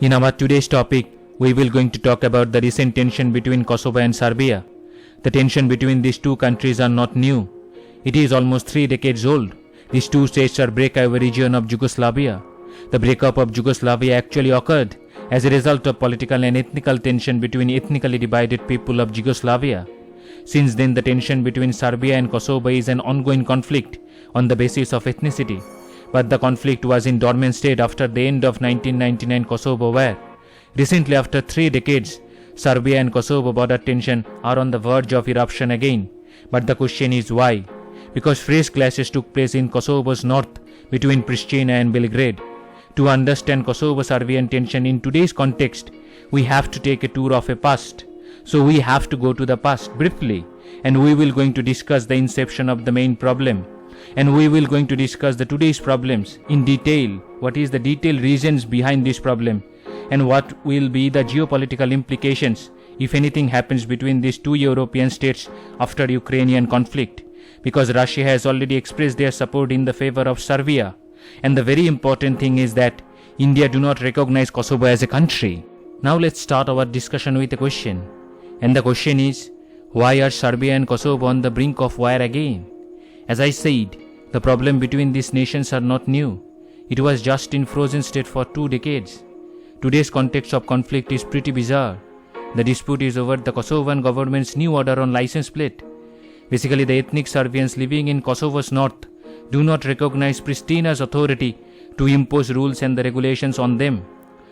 In our today's topic, we will going to talk about the recent tension between Kosovo and Serbia. The tension between these two countries are not new. It is almost 3 decades old. These two states are breakaway region of Yugoslavia. The breakup of Yugoslavia actually occurred as a result of political and ethnical tension between ethnically divided people of Yugoslavia. Since then, the tension between Serbia and Kosovo is an ongoing conflict on the basis of ethnicity. But the conflict was in dormant state after the end of 1999 Kosovo War. Recently, after 3 decades, Serbia and Kosovo border tension are on the verge of eruption again. But the question is why? Because fresh clashes took place in Kosovo's north between Pristina and Belgrade. To understand Kosovo-Serbian tension in today's context, we have to take a tour of a past. So we have to go to the past briefly, and we will going to discuss the inception of the main problem. And we will going to discuss the today's problems in detail. What is the detailed reasons behind this problem, and what will be the geopolitical implications if anything happens between these two European states after Ukrainian conflict. Because Russia has already expressed their support in the favor of Serbia. And the very important thing is that India do not recognize Kosovo as a country. Now let's start our discussion with a question. And the question is, why are Serbia and Kosovo on the brink of war again? As I said, the problem between these nations are not new. It was just in frozen state for 2 decades. Today's context of conflict is pretty bizarre. The dispute is over the Kosovan government's new order on license plate. Basically, the ethnic Serbians living in Kosovo's north do not recognize Pristina's authority to impose rules and the regulations on them.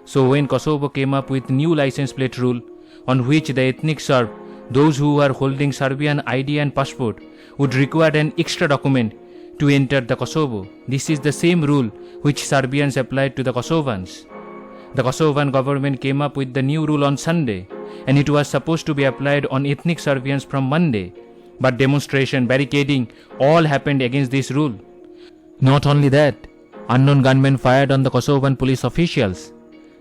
So when Kosovo came up with new license plate rule on which the ethnic Serb, those who are holding Serbian ID and passport, would require an extra document to enter the Kosovo. This is the same rule which Serbians applied to the Kosovans. The Kosovan government came up with the new rule on Sunday, and it was supposed to be applied on ethnic Serbians from Monday. But demonstration, barricading, all happened against this rule. Not only that, unknown gunmen fired on the Kosovan police officials.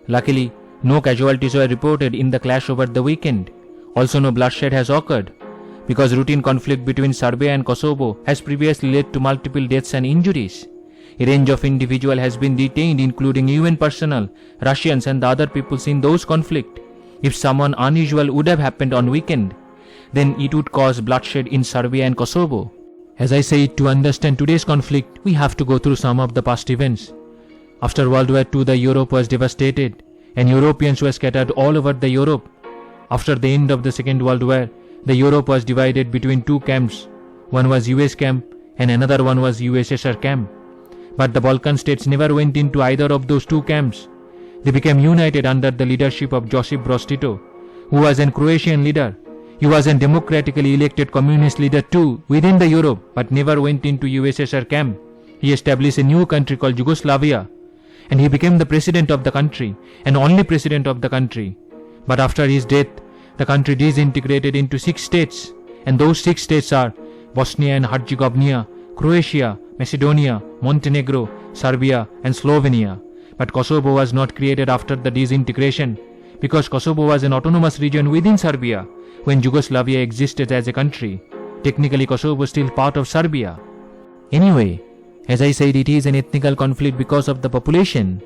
Luckily, no casualties were reported in the clash over the weekend. Also, no bloodshed has occurred, because routine conflict between Serbia and Kosovo has previously led to multiple deaths and injuries. A range of individuals has been detained, including UN personnel, Russians and the other peoples in those conflict. If someone unusual would have happened on weekend, then it would cause bloodshed in Serbia and Kosovo. As I said, to understand today's conflict, we have to go through some of the past events. After World War II, the Europe was devastated, and Europeans were scattered all over the Europe. After the end of the Second World War, the Europe was divided between two camps. One was US camp and another one was USSR camp. But the Balkan states never went into either of those two camps. They became united under the leadership of Josip Broz Tito, who was a Croatian leader. He was a democratically elected communist leader too within the Europe, but never went into USSR camp. He established a new country called Yugoslavia, and he became the president of the country and only president of the country. But after his death, the country disintegrated into 6 states, and those 6 states are Bosnia and Herzegovina, Croatia, Macedonia, Montenegro, Serbia and Slovenia. But Kosovo was not created after the disintegration, because Kosovo was an autonomous region within Serbia when Yugoslavia existed as a country. Technically, Kosovo was still part of Serbia. Anyway, as I said, it is an ethnical conflict because of the population.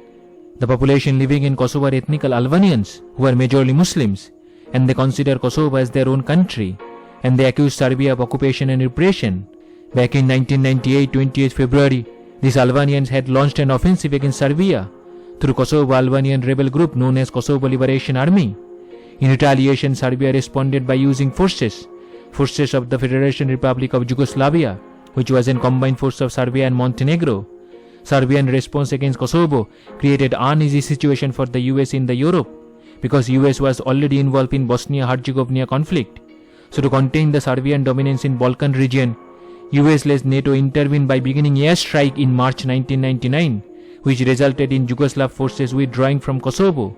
The population living in Kosovo are ethnical Albanians, who are majorly Muslims, and they consider Kosovo as their own country, and they accuse Serbia of occupation and repression. Back in 1998, 28 February, these Albanians had launched an offensive against Serbia through Kosovo Albanian rebel group known as Kosovo Liberation Army. In retaliation, Serbia responded by using forces of the Federation Republic of Yugoslavia, which was a combined force of Serbia and Montenegro. Serbian response against Kosovo created an uneasy situation for the US in the Europe, because US was already involved in Bosnia-Herzegovina conflict. So to contain the Serbian dominance in Balkan region, US-led NATO intervened by beginning airstrike in March 1999, which resulted in Yugoslav forces withdrawing from Kosovo.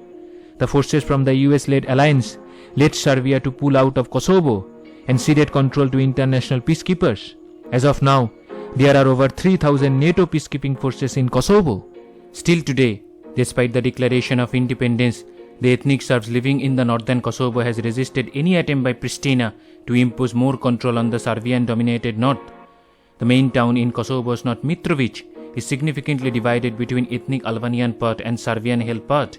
The forces from the US-led alliance led Serbia to pull out of Kosovo and ceded control to international peacekeepers. As of now, there are over 3,000 NATO peacekeeping forces in Kosovo. Still today, despite the declaration of independence, the ethnic Serbs living in the northern Kosovo has resisted any attempt by Pristina to impose more control on the Serbian-dominated north. The main town in Kosovo's north, Mitrovic, is significantly divided between ethnic Albanian part and Serbian-held part.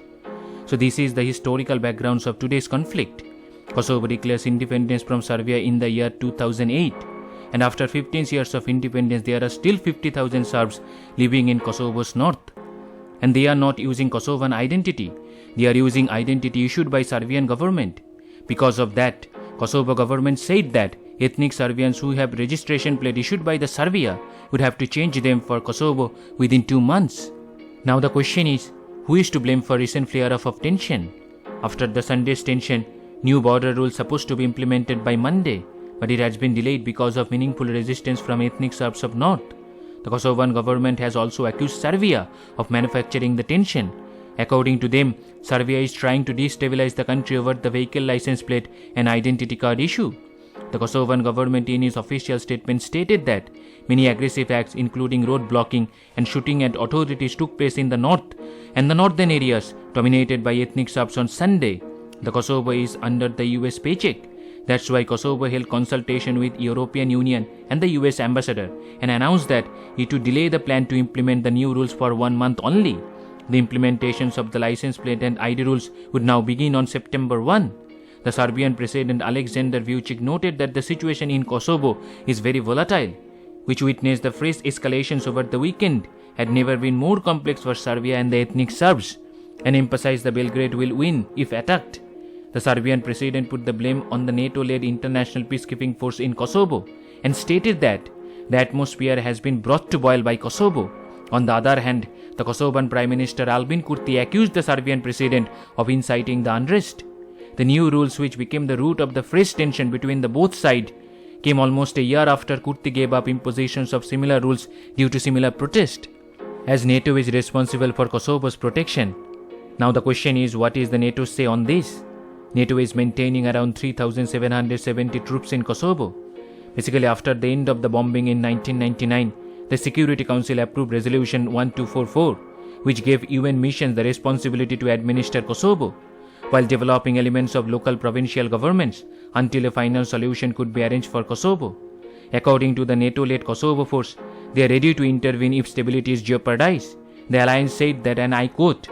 So this is the historical backgrounds of today's conflict. Kosovo declares independence from Serbia in the year 2008. And after 15 years of independence, there are still 50,000 Serbs living in Kosovo's north. And they are not using Kosovan identity. They are using identity issued by Serbian government. Because of that, Kosovo government said that ethnic Serbians who have registration plate issued by the Serbia would have to change them for Kosovo within 2 months. Now the question is, who is to blame for recent flare-up of tension? After the Sunday's tension, new border rules supposed to be implemented by Monday, but it has been delayed because of meaningful resistance from ethnic Serbs of North. The Kosovan government has also accused Serbia of manufacturing the tension. According to them, Serbia is trying to destabilize the country over the vehicle license plate and identity card issue. The Kosovan government in its official statement stated that many aggressive acts including road blocking and shooting at authorities took place in the north and the northern areas dominated by ethnic Serbs on Sunday. The Kosovo is under the US paycheck. That's why Kosovo held consultation with European Union and the US ambassador and announced that it would delay the plan to implement the new rules for 1 month only. The implementations of the license plate and ID rules would now begin on September 1. The Serbian President Alexander Vučić noted that the situation in Kosovo is very volatile, which witnessed the fresh escalations over the weekend, had never been more complex for Serbia and the ethnic Serbs, and emphasized that Belgrade will win if attacked. The Serbian president put the blame on the NATO-led international peacekeeping force in Kosovo and stated that the atmosphere has been brought to boil by Kosovo. On the other hand, the Kosovan Prime Minister Albin Kurti accused the Serbian president of inciting the unrest. The new rules, which became the root of the fresh tension between the both sides, came almost a year after Kurti gave up impositions of similar rules due to similar protest. As NATO is responsible for Kosovo's protection. Now the question is, what is the NATO say on this? NATO is maintaining around 3,770 troops in Kosovo. Basically, after the end of the bombing in 1999, the Security Council approved Resolution 1244, which gave UN missions the responsibility to administer Kosovo, while developing elements of local provincial governments until a final solution could be arranged for Kosovo. According to the NATO-led Kosovo force, they are ready to intervene if stability is jeopardized. The alliance said that, and I quote,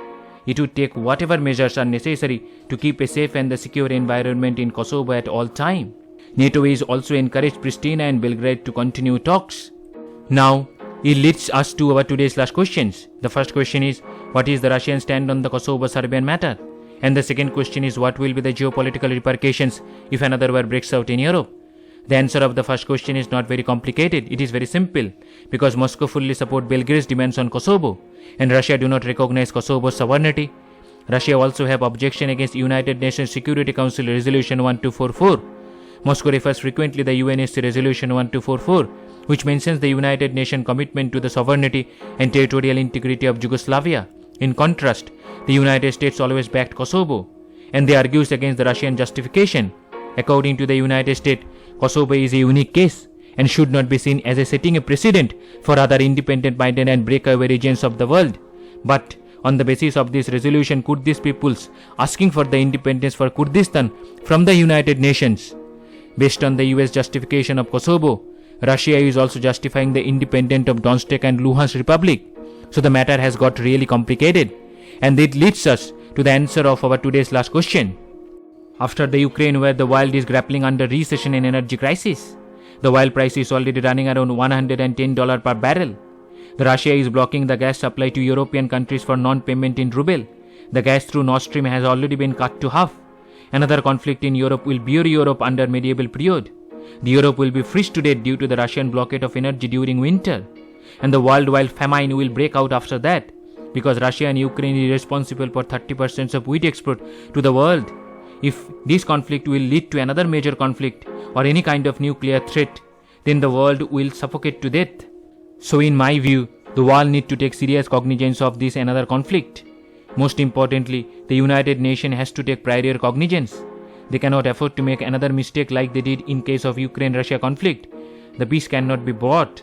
"It would take whatever measures are necessary to keep a safe and the secure environment in Kosovo at all time." NATO is also encouraged Pristina and Belgrade to continue talks. Now, it leads us to our today's last questions. The first question is, what is the Russian stand on the Kosovo-Serbian matter? And the second question is, what will be the geopolitical repercussions if another war breaks out in Europe? The answer of the first question is not very complicated. It is very simple, because Moscow fully supports Belgrade's demands on Kosovo, and Russia do not recognize Kosovo's sovereignty. Russia also have objection against United Nations Security Council Resolution 1244. Moscow refers frequently the UNSC Resolution 1244, which mentions the United Nations commitment to the sovereignty and territorial integrity of Yugoslavia. In contrast, the United States always backed Kosovo, and they argues against the Russian justification. According to the United States, Kosovo is a unique case and should not be seen as a setting a precedent for other independent-minded and breakaway regions of the world. But on the basis of this resolution, Kurdish peoples asking for the independence for Kurdistan from the United Nations. Based on the US justification of Kosovo, Russia is also justifying the independence of Donetsk and Luhansk Republic. So the matter has got really complicated, and it leads us to the answer of our today's last question. After the Ukraine war, the world is grappling under recession and energy crisis. The oil price is already running around $110 per barrel. The Russia is blocking the gas supply to European countries for non-payment in ruble. The gas through Nord Stream has already been cut to half. Another conflict in Europe will bury Europe under medieval period. The Europe will be freeze to death due to the Russian blockade of energy during winter. And the worldwide famine will break out after that, because Russia and Ukraine is responsible for 30% of wheat export to the world. If this conflict will lead to another major conflict or any kind of nuclear threat, then the world will suffocate to death. So in my view, the world need to take serious cognizance of this another conflict. Most importantly, the United Nations has to take prior cognizance. They cannot afford to make another mistake like they did in case of Ukraine-Russia conflict. The peace cannot be bought,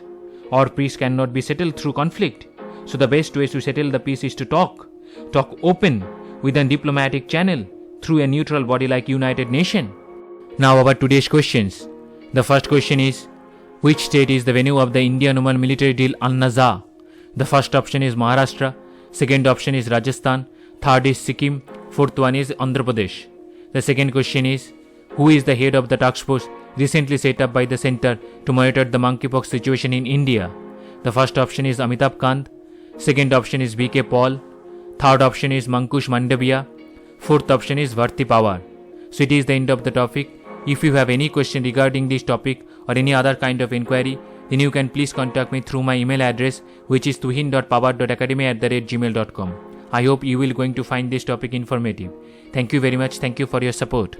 or peace cannot be settled through conflict. So the best way to settle the peace is to talk open with a diplomatic channel through a neutral body like United Nations. Now our today's questions. The first question is, which state is the venue of the Indian-Oman military deal Al-Naza? The first option is Maharashtra, second option is Rajasthan, third is Sikkim, Fourth one is Andhra Pradesh. The second question is, who is the head of the task force recently set up by the center to monitor the monkeypox situation in India? The first option is Amitabh Kant. Second option is B.K. Paul. Third option is Mankush Mandavia. Fourth option is Bharti Pawar. So it is the end of the topic. If you have any question regarding this topic or any other kind of inquiry, then you can please contact me through my email address, which is tuhin.pawar.academy@gmail.com. I hope you will going to find this topic informative. Thank you very much. Thank you for your support.